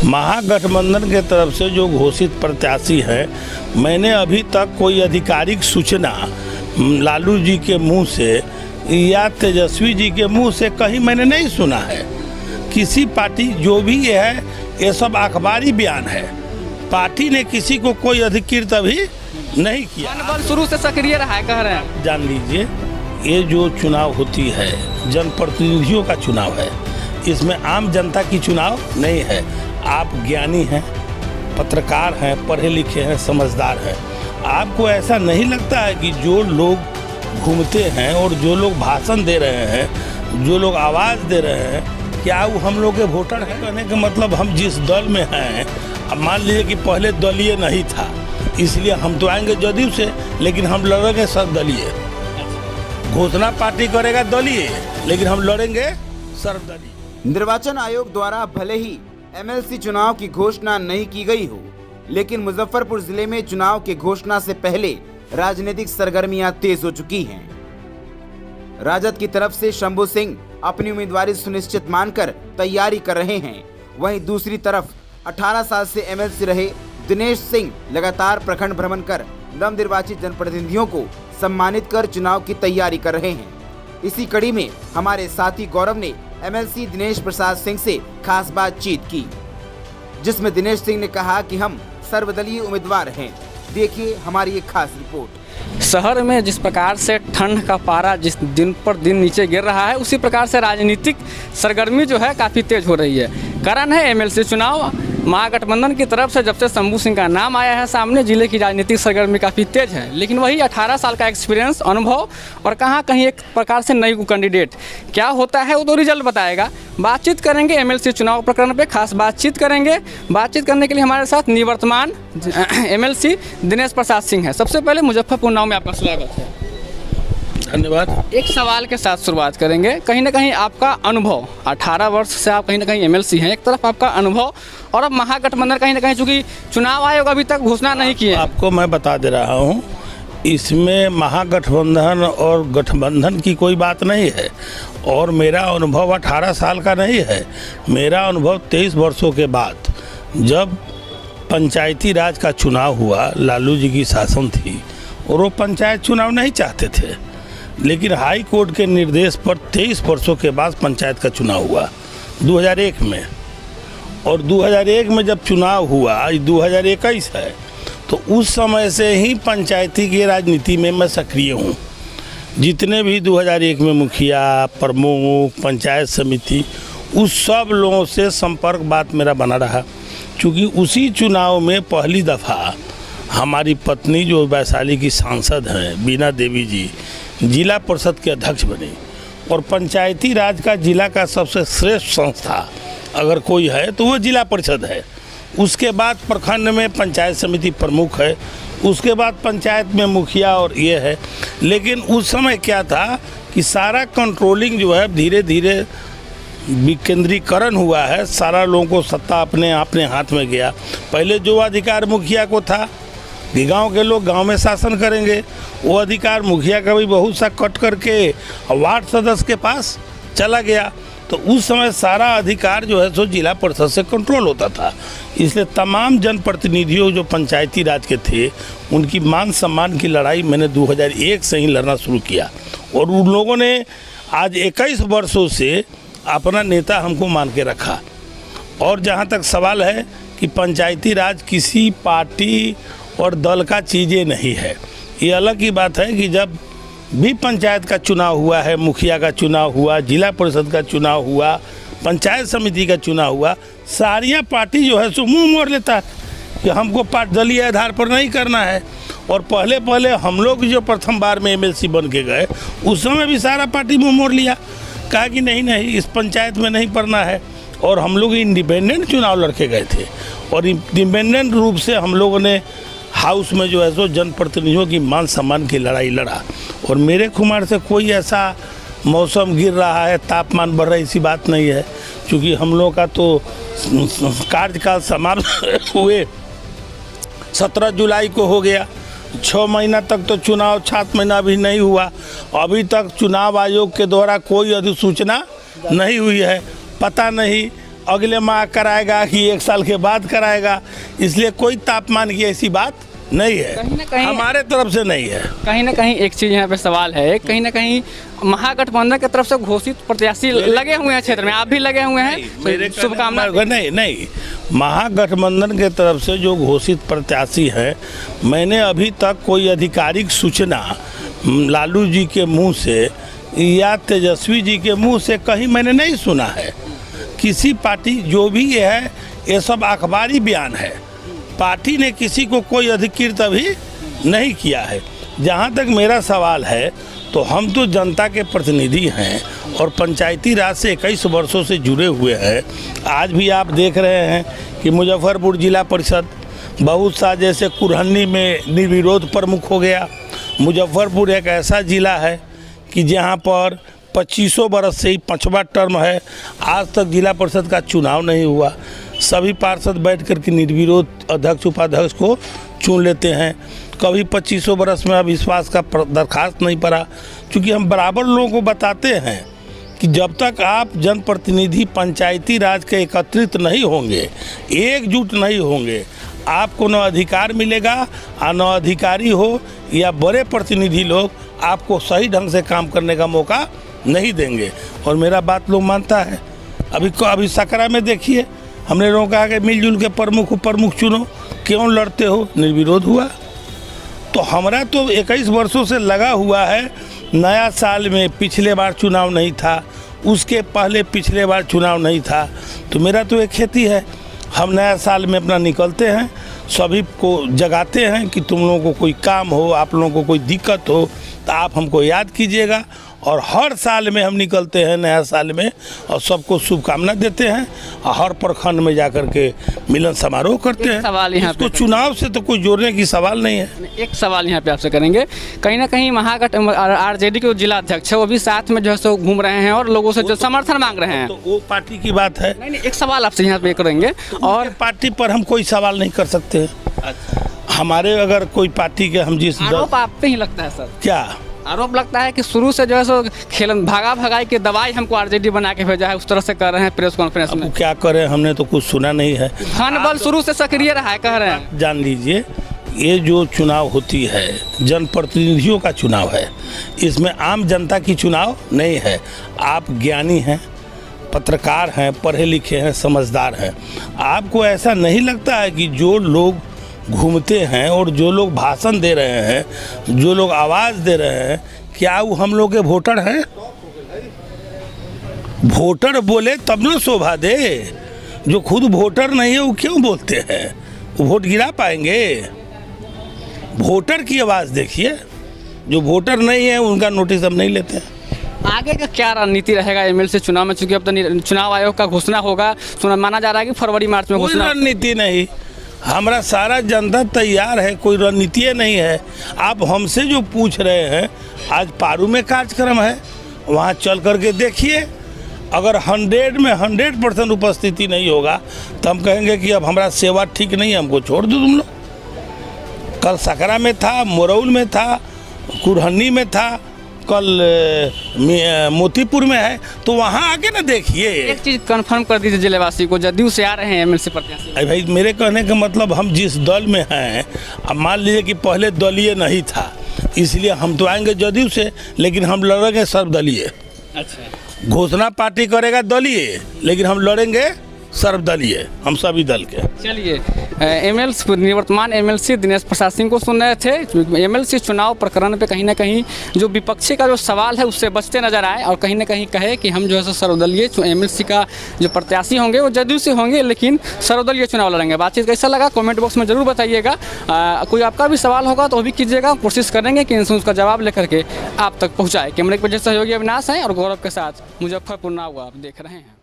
महागठबंधन के तरफ से जो घोषित प्रत्याशी हैं, मैंने अभी तक कोई आधिकारिक सूचना लालू जी के मुंह से या तेजस्वी जी के मुंह से कहीं मैंने नहीं सुना है। किसी पार्टी जो भी है, ये सब अखबारी बयान है। पार्टी ने किसी को कोई अधिकृत अभी नहीं किया। मनोबल शुरू से सक्रिय रहा है, कह रहे हैं। जान लीजिए, ये जो चुनाव होती है, जनप्रतिनिधियों का चुनाव है, इसमें आम जनता की चुनाव नहीं है। आप ज्ञानी हैं, पत्रकार हैं, पढ़े लिखे हैं, समझदार हैं। आपको ऐसा नहीं लगता है कि जो लोग घूमते हैं और जो लोग भाषण दे रहे हैं, जो लोग आवाज़ दे रहे हैं, क्या वो हम लोग के वोटर हैं? कहने का मतलब हम जिस दल में हैं, अब मान लीजिए कि पहले दलीय नहीं था, इसलिए हम तो आएंगे जदयू से, लेकिन हम लड़ेंगे सर्वदलीय। घोषणा पार्टी करेगा दलीय, लेकिन हम लड़ेंगे सर्वदलीय। निर्वाचन आयोग द्वारा भले ही एमएलसी चुनाव की घोषणा नहीं की गई हो, लेकिन मुजफ्फरपुर जिले में चुनाव की घोषणा से पहले राजनीतिक सरगर्मियां तेज हो चुकी हैं। राजद की तरफ से शंभू सिंह अपनी उम्मीदवारी सुनिश्चित मानकर तैयारी कर रहे हैं। वहीं दूसरी तरफ 18 साल से एमएलसी रहे दिनेश सिंह लगातार प्रखंड भ्रमण कर नवनिर्वाचित जनप्रतिनिधियों को सम्मानित कर चुनाव की तैयारी कर रहे हैं। इसी कड़ी में हमारे साथी गौरव ने एमएलसी दिनेश प्रसाद सिंह से खास बातचीत की, जिसमें दिनेश सिंह ने कहा कि हम सर्वदलीय उम्मीदवार हैं। देखिए हमारी एक खास रिपोर्ट। शहर में जिस प्रकार से ठंड का पारा जिस दिन पर दिन नीचे गिर रहा है, उसी प्रकार से राजनीतिक सरगर्मी जो है काफ़ी तेज हो रही है। कारण है एमएलसी चुनाव। महागठबंधन की तरफ से जब से शंभू सिंह का नाम आया है सामने, जिले की राजनीतिक सरगर्मी काफ़ी तेज है। लेकिन वही 18 साल का एक्सपीरियंस, अनुभव और कहाँ कहीं एक प्रकार से नई कैंडिडेट, क्या होता है वो तो रिजल्ट बताएगा। बातचीत करेंगे एमएलसी चुनाव प्रकरण पे, खास बातचीत करेंगे। बातचीत करने के लिए हमारे साथ निवर्तमान एमएलसी दिनेश प्रसाद सिंह है। सबसे पहले मुजफ्फरपुर नाव में आपका स्वागत है। धन्यवाद। एक सवाल के साथ शुरुआत करेंगे। कहीं ना कहीं आपका अनुभव, 18 वर्ष से आप कहीं ना कहीं एमएलसी हैं, एक तरफ आपका अनुभव और अब महागठबंधन कहीं ना कहीं, चूँकि चुनाव आयोग अभी तक घोषणा नहीं की है। आपको मैं बता दे रहा हूँ, इसमें महागठबंधन और गठबंधन की कोई बात नहीं है। और मेरा अनुभव 18 साल का नहीं है। मेरा अनुभव 23 वर्षों के बाद, जब पंचायती राज का चुनाव हुआ, लालू जी की शासन थी और वो पंचायत चुनाव नहीं चाहते थे, लेकिन हाई कोर्ट के निर्देश पर 23 वर्षों के बाद पंचायत का चुनाव हुआ 2001 में। और 2001 में जब चुनाव हुआ, आज 2021 है, तो उस समय से ही पंचायती की राजनीति में मैं सक्रिय हूँ। जितने भी 2001 में मुखिया, प्रमुख, पंचायत समिति, उस सब लोगों से संपर्क बात मेरा बना रहा। क्योंकि उसी चुनाव में पहली दफ़ा हमारी पत्नी, जो वैशाली की सांसद हैं, बीना देवी जी, जिला परिषद के अध्यक्ष बनी। और पंचायती राज का जिला का सबसे श्रेष्ठ संस्था अगर कोई है तो वो जिला परिषद है। उसके बाद प्रखंड में पंचायत समिति प्रमुख है, उसके बाद पंचायत में मुखिया और ये है। लेकिन उस समय क्या था कि सारा कंट्रोलिंग जो है धीरे धीरे विकेंद्रीकरण हुआ है। सारा लोगों को सत्ता अपने हाथ में गया। पहले जो अधिकार मुखिया को था कि गांव के लोग गांव में शासन करेंगे, वो अधिकार मुखिया का भी बहुत सा कट करके वार्ड सदस्य के पास चला गया। तो उस समय सारा अधिकार जो है सो जिला परिषद से कंट्रोल होता था। इसलिए तमाम जनप्रतिनिधियों जो पंचायती राज के थे, उनकी मान सम्मान की लड़ाई मैंने 2001 से ही लड़ना शुरू किया। और उन लोगों ने आज 21 वर्षों से अपना नेता हमको मान के रखा। और जहाँ तक सवाल है कि पंचायती राज किसी पार्टी और दल का चीज़ें नहीं है, ये अलग ही बात है कि जब भी पंचायत का चुनाव हुआ है, मुखिया का चुनाव हुआ, जिला परिषद का चुनाव हुआ, पंचायत समिति का चुनाव हुआ, सारियाँ पार्टी जो है सो मुँह मोड़ लेता है कि हमको दलीय आधार पर नहीं करना है। और पहले हम लोग जो प्रथम बार में एमएलसी बन के गए, उस समय भी सारा पार्टी मुँह मोड़ लिया, कहा कि नहीं इस पंचायत में नहीं पढ़ना है। और हम लोग इंडिपेंडेंट चुनाव लड़के गए थे और इंडिपेंडेंट रूप से हम लोगों ने हाउस में जो है सो जनप्रतिनिधियों की मान सम्मान की लड़ाई लड़ा। और मेरे खुमार से कोई ऐसा मौसम गिर रहा है, तापमान बढ़ रहा है, ऐसी बात नहीं है। क्योंकि हम लोग का तो कार्यकाल समाप्त हुए 17 जुलाई को हो गया। 6 महीना तक तो चुनाव, 7 महीना भी नहीं हुआ। अभी तक चुनाव आयोग के द्वारा कोई अधिसूचना नहीं हुई है। पता नहीं अगले माह कराएगा कि 1 साल के बाद कराएगा, इसलिए कोई तापमान की ऐसी बात नहीं है, कहीं ना कहीं हमारे तरफ से नहीं है। कहीं ना कहीं एक चीज़ यहाँ पे सवाल है, कहीं ना कहीं महागठबंधन की तरफ से घोषित प्रत्याशी लगे हुए हैं क्षेत्र में, आप भी लगे हुए हैं, शुभकामनाएं। नहीं, महागठबंधन के तरफ से जो घोषित प्रत्याशी हैं, मैंने अभी तक कोई आधिकारिक सूचना लालू जी के मुंह से या तेजस्वी जी के मुंह से कहीं मैंने नहीं सुना है। किसी पार्टी जो भी ये है, ये सब अखबारी बयान है, पार्टी ने किसी को कोई अधिकृत अभी नहीं किया है। जहाँ तक मेरा सवाल है, तो हम तो जनता के प्रतिनिधि हैं और पंचायती राज से 21 वर्षों से जुड़े हुए हैं। आज भी आप देख रहे हैं कि मुजफ्फरपुर जिला परिषद बहुत सा, जैसे कुरहनी में निर्विरोध प्रमुख हो गया। मुजफ्फरपुर एक ऐसा ज़िला है कि जहाँ पर 2500 बरस से ही 5वां टर्म है, आज तक जिला परिषद का चुनाव नहीं हुआ। सभी पार्षद बैठ कर के निर्विरोध अध्यक्ष उपाध्यक्ष को चुन लेते हैं। कभी 2500 बरस में अविश्वास का दरखास्त नहीं पड़ा, क्योंकि हम बराबर लोगों को बताते हैं कि जब तक आप जनप्रतिनिधि पंचायती राज के एकत्रित नहीं होंगे, एकजुट नहीं होंगे, आपको न अधिकार मिलेगा और न अधिकारी हो या बड़े प्रतिनिधि लोग आपको सही ढंग से काम करने का मौका नहीं देंगे। और मेरा बात लोग मानता है। अभी सकरा में देखिए, हमने लोगों कहा कि मिलजुल के प्रमुख चुनो, क्यों लड़ते हो, निर्विरोध हुआ। तो हमारा तो 21 वर्षों से लगा हुआ है। नया साल में पिछले बार चुनाव नहीं था, उसके पहले पिछले बार चुनाव नहीं था, तो मेरा तो एक खेती है। हम नया साल में अपना निकलते हैं, सभी को जगाते हैं कि तुम लोगों को कोई काम हो, आप लोगों को कोई दिक्कत हो तो आप हमको याद कीजिएगा। और हर साल में हम निकलते हैं नया साल में और सबको शुभकामना देते हैं और हर प्रखंड में जाकर के मिलन समारोह करते हैं। सवाल यहाँ इसको चुनाव से तो कोई जोड़ने की सवाल नहीं है। एक सवाल यहाँ पे आपसे करेंगे, कहीं ना कहीं आरजेडी के जो जिला अध्यक्ष है वो भी साथ में जो है सो घूम रहे हैं और लोगों से जो समर्थन मांग रहे हैं, तो वो पार्टी की बात है। नहीं, एक सवाल आपसे यहाँ पे करेंगे, और पार्टी पर हम कोई सवाल नहीं कर सकते। हमारे अगर कोई पार्टी के हम जिस आरोप आप पे ही लगता है सर, क्या आरोप लगता है कि शुरू से जो है सो भागा भगाई की दवाई हमको आरजेडी बना के भेजा है, उस तरह से कर रहे हैं प्रेस कॉन्फ्रेंस में। क्या करें, हमने तो कुछ सुना नहीं है। धन बल शुरू से सक्रिय रहा है, कह रहे हैं। जान लीजिए, ये जो चुनाव होती है जनप्रतिनिधियों का चुनाव है, इसमें आम जनता की चुनाव नहीं है। आप ज्ञानी हैं, पत्रकार हैं, पढ़े लिखे हैं, समझदार हैं। आपको ऐसा नहीं लगता है कि जो लोग घूमते हैं और जो लोग भाषण दे रहे हैं, जो लोग आवाज़ दे रहे हैं, क्या वो हम लोग के वोटर हैं? वोटर बोले तब ना शोभा दे। जो खुद वोटर नहीं है वो क्यों बोलते हैं? वो वोट गिरा पाएंगे? वोटर की आवाज़ देखिए। जो वोटर नहीं है उनका नोटिस हम नहीं लेते हैं। आगे का क्या रणनीति रहेगा एमएलसी चुनाव में? चूंकि अब तो चुनाव आयोग का घोषणा होगा, माना जा रहा है कि फरवरी मार्च में घोषणा। रणनीति नहीं, हमारा सारा जनता तैयार है, कोई रणनीति नहीं है। आप हमसे जो पूछ रहे हैं, आज पारू में कार्यक्रम है, वहाँ चल करके देखिए। अगर 100 में 100% उपस्थिति नहीं होगा तो हम कहेंगे कि अब हमारा सेवा ठीक नहीं है, हमको छोड़ दो तुम लोग। कल सकरा में था, मोरौल में था, कुरहनी में था, कल मोतीपुर में है, तो वहाँ आके ना देखिए। एक चीज़ कंफर्म कर दीजिए जिलेवासी को, जदयू से आ रहे हैं एमएलसी प्रत्याशी। भाई मेरे कहने का मतलब, हम जिस दल में हैं, अब मान लीजिए कि पहले दलीय नहीं था, इसलिए हम तो आएंगे जदयू से, लेकिन हम लड़ेंगे सर्वदलीय। अच्छा, घोषणा पार्टी करेगा दलीय, लेकिन हम लड़ेंगे सर्वदलीय, हम सभी दल के। चलिए, निवर्तमान एमएलसी दिनेश प्रसाद सिंह को सुन रहे थे। एमएलसी चुनाव प्रकरण पे कहीं ना कहीं जो विपक्षी का जो सवाल है उससे बचते नजर आए और कहीं ना कहीं कहे कि हम जो है सर्वदलीय एमएलसी का जो प्रत्याशी होंगे वो जदयू से होंगे, लेकिन सर्वदलीय चुनाव लड़ेंगे। बातचीत कैसा लगा कमेंट बॉक्स में जरूर बताइएगा। कोई आपका भी सवाल होगा तो वो भी कीजिएगा, कोशिश करेंगे कि उसका जवाब लेकर के आप तक पहुँचाए। कैमरे के वजह सहयोगी अविनाश हैं और गौरव के साथ मुजफ्फरपुर नाव आप देख रहे हैं।